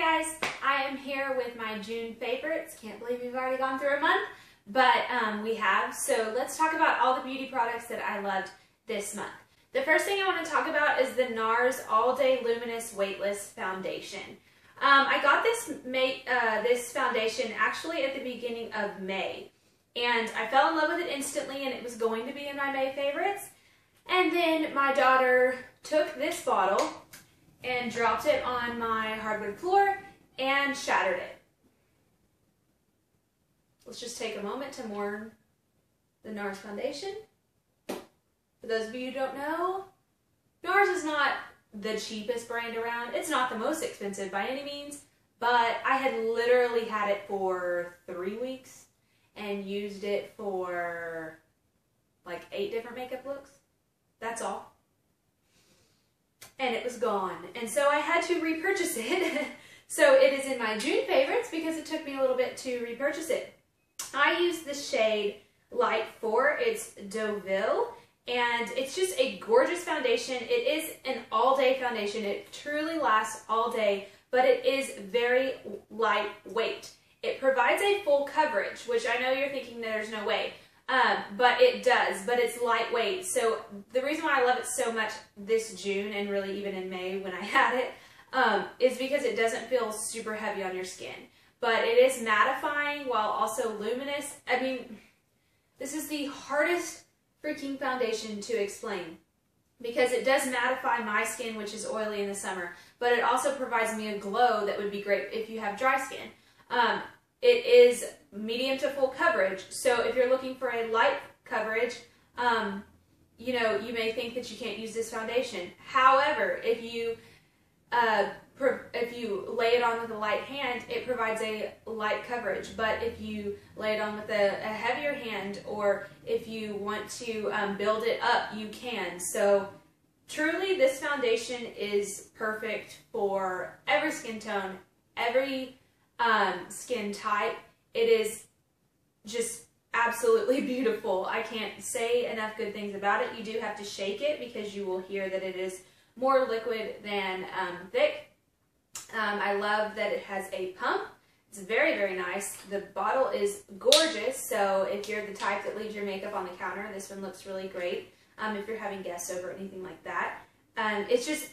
Hi guys, I am here with my June favorites. Can't believe we've already gone through a month, but we have. So let's talk about all the beauty products that I loved this month. The first thing I want to talk about is the NARS All Day Luminous Weightless Foundation. I got this foundation actually at the beginning of May, and I fell in love with it instantly, and it was going to be in my May favorites. And then my daughter took this bottle and dropped it on my hardwood floor and shattered it. Let's just take a moment to mourn the NARS foundation. For those of you who don't know, NARS is not the cheapest brand around. It's not the most expensive by any means, but I had literally had it for 3 weeks and used it for like 8 different makeup looks. That's all. And it was gone. And so I had to repurchase it. So it is in my June favorites because it took me a little bit to repurchase it. I used the shade Light 4. It's Deauville. And it's just a gorgeous foundation. It is an all-day foundation. It truly lasts all day, but it is very lightweight. It provides a full coverage, which I know you're thinking there's no way. But it does, but it's lightweight. So the reason why I love it so much this June, and really even in May when I had it, is because it doesn't feel super heavy on your skin. But it is mattifying while also luminous. I mean, this is the hardest freaking foundation to explain because it does mattify my skin, which is oily in the summer, but it also provides me a glow that would be great if you have dry skin. It is medium to full coverage, so if you're looking for a light coverage, you know, you may think that you can't use this foundation. However, if you lay it on with a light hand, it provides a light coverage. But if you lay it on with a heavier hand, or if you want to build it up, you can. So truly, this foundation is perfect for every skin tone, every skin type. It is just absolutely beautiful. I can't say enough good things about it. You do have to shake it because you will hear that it is more liquid than thick. I love that it has a pump. It's very, very nice. The bottle is gorgeous, so if you're the type that leaves your makeup on the counter, this one looks really great. If you're having guests over or anything like that. It's just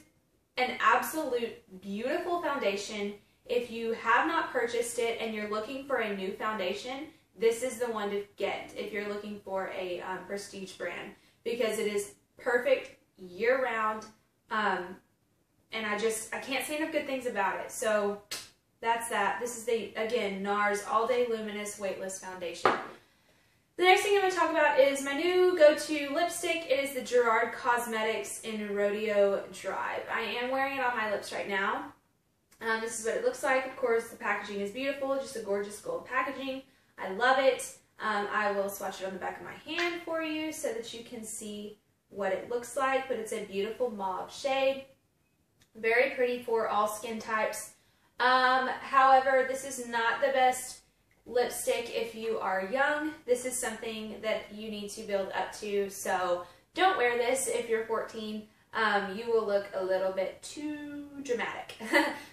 an absolute beautiful foundation. If you have not purchased it and you're looking for a new foundation, this is the one to get if you're looking for a prestige brand, because it is perfect year-round. And I can't say enough good things about it. So that's that. This is the, again, NARS All Day Luminous Weightless Foundation. The next thing I'm going to talk about is my new go-to lipstick. It is the Gerard Cosmetics in Rodeo Drive. I am wearing it on my lips right now. This is what it looks like. Of course, the packaging is beautiful. Just a gorgeous gold packaging. I love it. I will swatch it on the back of my hand for you so that you can see what it looks like. But it's a beautiful mauve shade. Very pretty for all skin types. However, this is not the best lipstick if you are young. This is something that you need to build up to. So don't wear this if you're 14. You will look a little bit too dramatic.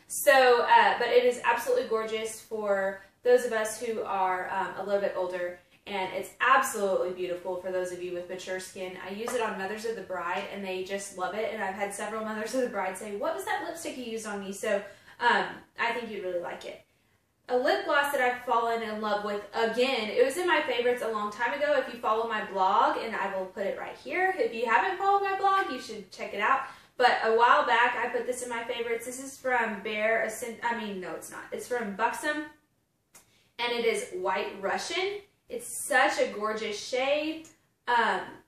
So, but it is absolutely gorgeous for those of us who are a little bit older, and it's absolutely beautiful for those of you with mature skin. I use it on Mothers of the Bride, and they just love it, and I've had several Mothers of the Bride say, "What was that lipstick you used on me?" So, I think you'd really like it. A lip gloss that I've fallen in love with, again, it was in my favorites a long time ago. If you follow my blog, and I will put it right here. If you haven't followed my blog, you should check it out. But a while back, I put this in my favorites. This is from no, it's not. It's from Buxom, and it is White Russian. It's such a gorgeous shade.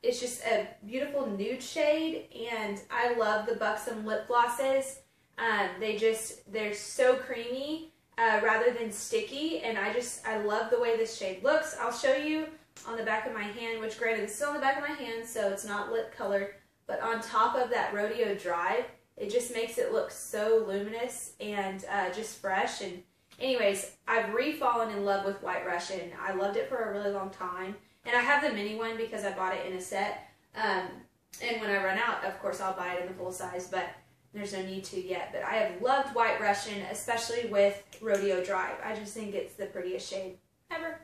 It's just a beautiful nude shade, and I love the Buxom lip glosses. They're so creamy. Rather than sticky, and I love the way this shade looks. I'll show you on the back of my hand, which granted is still on the back of my hand, so it's not lip colored, but on top of that Rodeo Drive, it just makes it look so luminous and just fresh. And anyways, I've re-fallen in love with White Russian. I loved it for a really long time, and I have the mini one because I bought it in a set, and when I run out, of course, I'll buy it in the full size, but there's no need to yet, but I have loved White Russian, especially with Rodeo Drive. I just think it's the prettiest shade ever.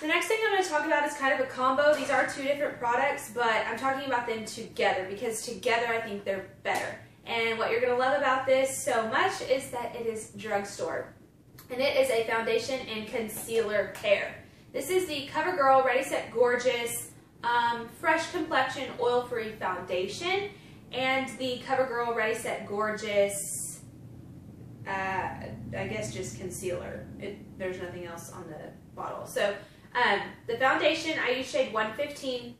The next thing I'm going to talk about is kind of a combo. These are two different products, but I'm talking about them together because together I think they're better. And what you're going to love about this so much is that it is Drugstore. And it is a foundation and concealer pair. This is the CoverGirl Ready Set Gorgeous Fresh Complexion Oil-Free Foundation and the CoverGirl Ready Set Gorgeous, I guess just concealer. There's nothing else on the bottle. So the foundation, I use shade 115,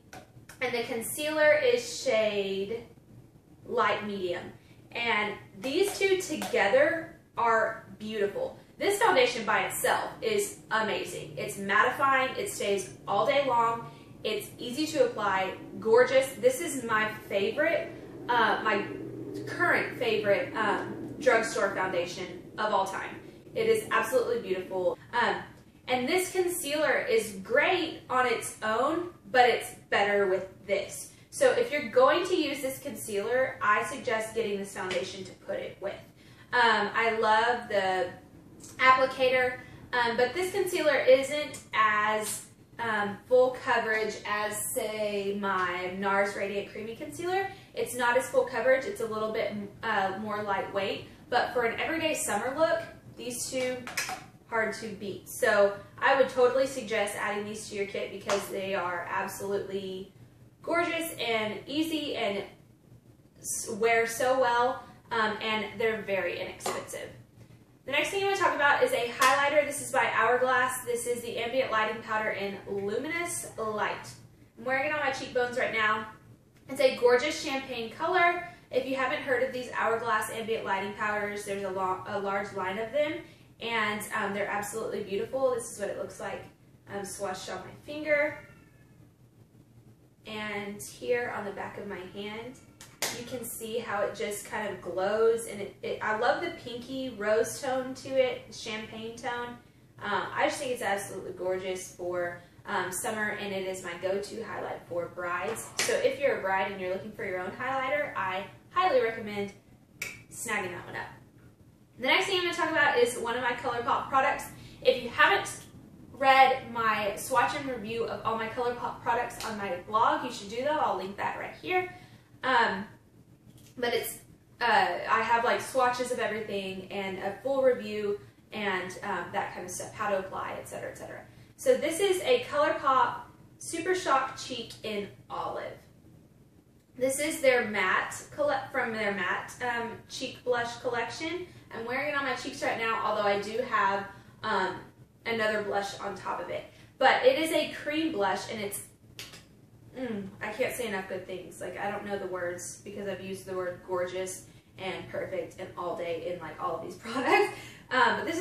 and the concealer is shade light medium. And these two together are beautiful. This foundation by itself is amazing. It's mattifying, it stays all day long, it's easy to apply, gorgeous. This is my favorite, my current favorite Drugstore foundation of all time. It is absolutely beautiful. And this concealer is great on its own, but it's better with this. So if you're going to use this concealer, I suggest getting this foundation to put it with. I love the applicator, but this concealer isn't as full coverage as, say, my NARS Radiant Creamy Concealer. It's not as full coverage. It's a little bit more lightweight, but for an everyday summer look, these two, hard to beat. So I would totally suggest adding these to your kit because they are absolutely gorgeous and easy and wear so well, and they're very inexpensive. The next thing I'm going to talk about is a highlighter. This is by Hourglass. This is the Ambient Lighting Powder in Luminous Light. I'm wearing it on my cheekbones right now. It's a gorgeous champagne color. If you haven't heard of these Hourglass Ambient Lighting Powders, there's a large line of them, and they're absolutely beautiful. This is what it looks like swatched on my finger. And here on the back of my hand, you can see how it just kind of glows, and I love the pinky rose tone to it, champagne tone. I just think it's absolutely gorgeous for summer, and it is my go-to highlight for brides. So if you're a bride and you're looking for your own highlighter, I highly recommend snagging that one up. The next thing I'm going to talk about is one of my ColourPop products. If you haven't read my swatch and review of all my ColourPop products on my blog, you should do that. I'll link that right here. But it's, I have like swatches of everything and a full review and that kind of stuff, how to apply, etc., etc. So this is a ColourPop Super Shock Cheek in Olive. This is their matte, from their matte cheek blush collection. I'm wearing it on my cheeks right now, although I do have another blush on top of it. But it is a cream blush, and it's, I can't say enough good things. Like, I don't know the words because I've used the word gorgeous and perfect and all day in like all of these products. But this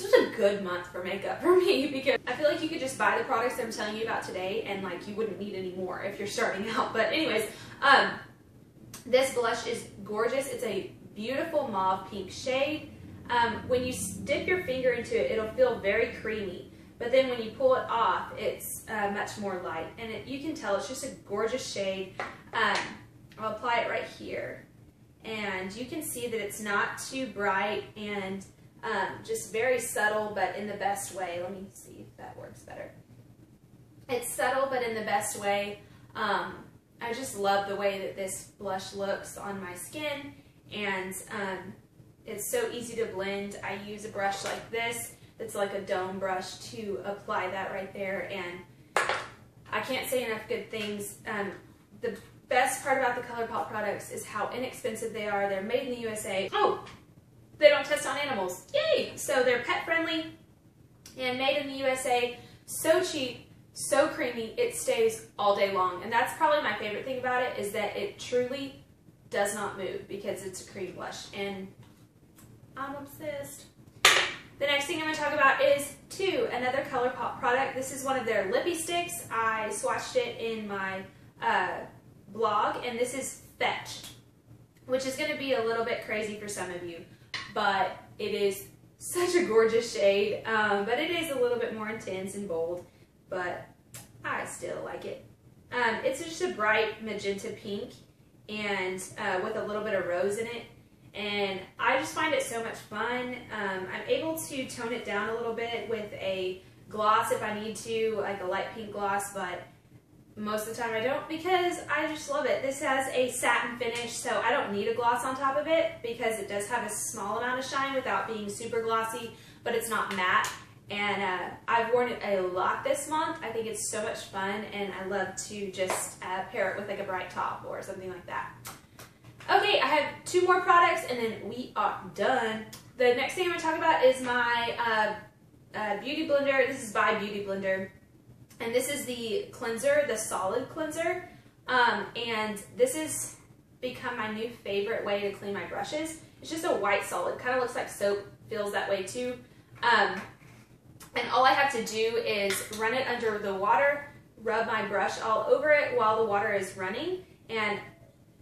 was a good month for makeup for me because I feel like you could just buy the products that I'm telling you about today and like you wouldn't need any more if you're starting out. But anyways, this blush is gorgeous. It's a beautiful mauve pink shade. When you dip your finger into it, it'll feel very creamy. But then when you pull it off, it's much more light. And you can tell it's just a gorgeous shade. I'll apply it right here. And you can see that it's not too bright and just very subtle, but in the best way. Let me see if that works better. It's subtle, but in the best way. I just love the way that this blush looks on my skin. And it's so easy to blend. I use a brush like this. It's like a dome brush to apply that right there, and I can't say enough good things. The best part about the ColourPop products is how inexpensive they are. They're made in the USA. Oh, they don't test on animals. Yay! So they're pet friendly and made in the USA. So cheap, so creamy, it stays all day long. And that's probably my favorite thing about it, is that it truly does not move because it's a cream blush, and I'm obsessed. The next thing I'm going to talk about is another ColourPop product. This is one of their Lippie sticks. I swatched it in my blog, and this is Fetch, which is going to be a little bit crazy for some of you, but it is such a gorgeous shade, but it is a little bit more intense and bold, but I still like it. It's just a bright magenta pink, and with a little bit of rose in it. And I just find it so much fun. I'm able to tone it down a little bit with a gloss if I need to, like a light pink gloss, but most of the time I don't because I just love it. This has a satin finish, so I don't need a gloss on top of it because it does have a small amount of shine without being super glossy, but it's not matte. And I've worn it a lot this month. I think it's so much fun, and I love to just pair it with like a bright top or something like that. Okay, I have 2 more products and then we are done. The next thing I'm going to talk about is my Beauty Blender. This is by BeautyBlender. And this is the cleanser, the solid cleanser. And this has become my new favorite way to clean my brushes. It's just a white solid. Kind of looks like soap, feels that way too. And all I have to do is run it under the water, rub my brush all over it while the water is running, and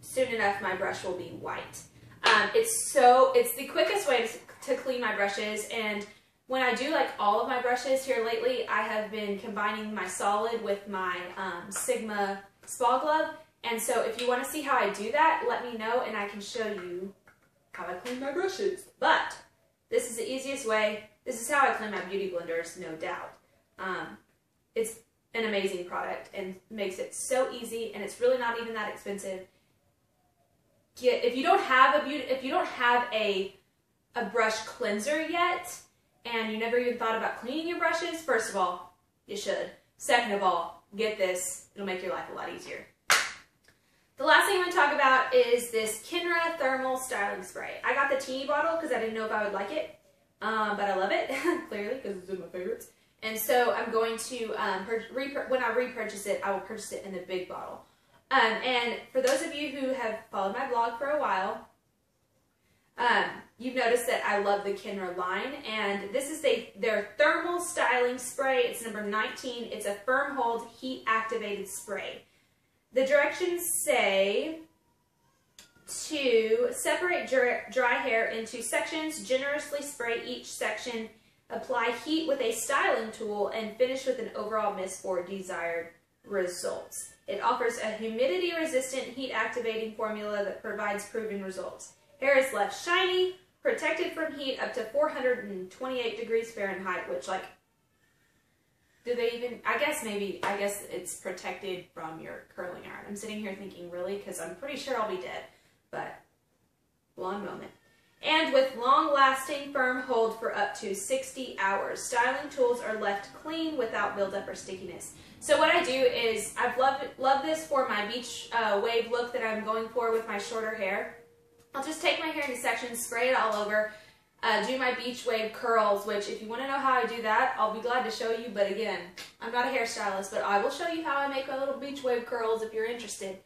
soon enough my brush will be white. It's the quickest way to clean my brushes, and when I do like all of my brushes here lately, I have been combining my solid with my Sigma Spa Glove. And so if you want to see how I do that, let me know and I can show you how I clean my brushes. But this is the easiest way. This is how I clean my beauty blenders, no doubt. It's an amazing product and makes it so easy, and it's really not even that expensive. If you don't have a brush cleanser yet, and you never even thought about cleaning your brushes, first of all, you should. Second of all, get this. It'll make your life a lot easier. The last thing I'm going to talk about is this Kenra Thermal Styling Spray. I got the teeny bottle because I didn't know if I would like it, but I love it, clearly, because it's one of my favorites. And so I'm going to, when I repurchase it, I will purchase it in the big bottle. And for those of you who have followed my blog for a while, you've noticed that I love the Kenra line, and this is their Thermal Styling Spray. It's number 19. It's a firm hold, heat activated spray. The directions say to separate dry hair into sections, generously spray each section, apply heat with a styling tool, and finish with an overall mist for desired results. It offers a humidity-resistant, heat-activating formula that provides proven results. Hair is left shiny, protected from heat up to 428 degrees Fahrenheit, which, like, do they even, I guess it's protected from your curling iron. I'm sitting here thinking, really? Because I'm pretty sure I'll be dead. But, one moment. And with long-lasting firm hold for up to 60 hours. Styling tools are left clean without buildup or stickiness. So what I do is, I've loved this for my beach wave look that I'm going for with my shorter hair. I'll just take my hair into sections, spray it all over, do my beach wave curls, which if you want to know how I do that, I'll be glad to show you. But again, I'm not a hairstylist, but I will show you how I make my little beach wave curls if you're interested.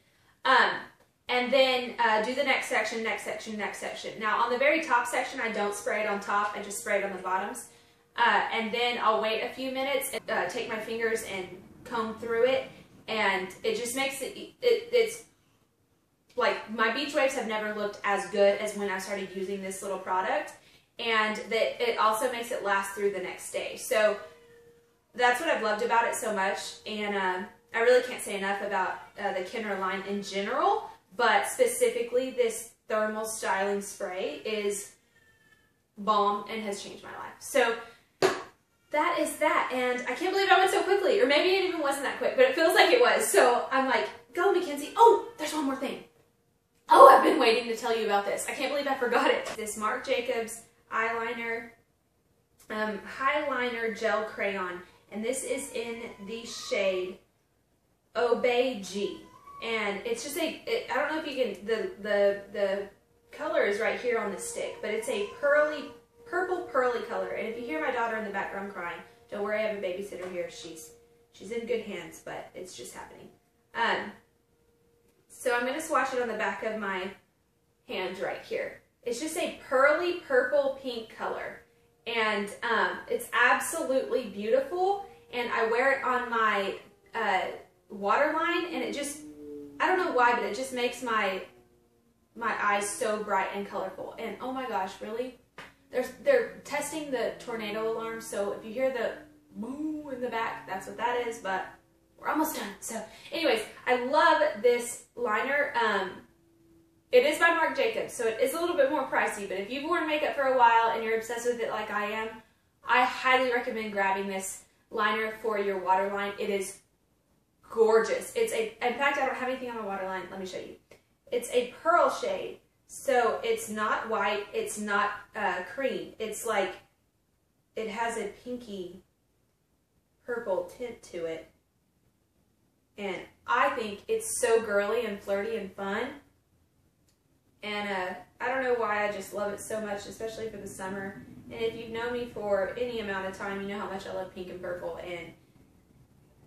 And then do the next section, next section, next section. Now on the very top section, I don't spray it on top, I just spray it on the bottoms. And then I'll wait a few minutes and take my fingers and comb through it, and it just makes it's like, my beach waves have never looked as good as when I started using this little product, and that it also makes it last through the next day. So that's what I've loved about it so much, and I really can't say enough about the Kenra line in general, but specifically this thermal styling spray is bomb and has changed my life. So that is that, and I can't believe I went so quickly, or maybe it even wasn't that quick, but it feels like it was. So I'm like, go Mackenzie. Oh, there's one more thing. Oh, I've been waiting to tell you about this. I can't believe I forgot it. This Marc Jacobs eyeliner, Highliner Gel Crayon, and this is in the shade Obey G. And it's just I don't know if you can, the color is right here on the stick, but it's a purple pearly color. And if you hear my daughter in the background crying, don't worry, I have a babysitter here. She's in good hands, but it's just happening. So I'm going to swatch it on the back of my hand right here. It's just a pearly purple pink color, and it's absolutely beautiful, and I wear it on my waterline, and it just, I don't know why, but it just makes my eyes so bright and colorful. And oh my gosh, really? They're testing the tornado alarm, so if you hear the moo in the back, that's what that is, but we're almost done. So anyways, I love this liner. It is by Marc Jacobs, so it is a little bit more pricey, but if you've worn makeup for a while and you're obsessed with it like I am, I highly recommend grabbing this liner for your waterline. It is gorgeous. In fact, I don't have anything on my waterline. Let me show you. It's a pearl shade, so it's not white, it's not cream. It's like, it has a pinky purple tint to it. And I think it's so girly and flirty and fun. And I don't know why, I just love it so much, especially for the summer. And if you've known me for any amount of time, you know how much I love pink and purple, and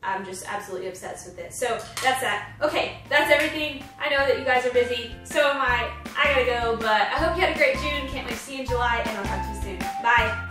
I'm just absolutely obsessed with it. So that's that. Okay, that's everything. I know that you guys are busy, so am I. I gotta go, but I hope you had a great June. Can't wait to see you in July, and I'll talk to you soon. Bye.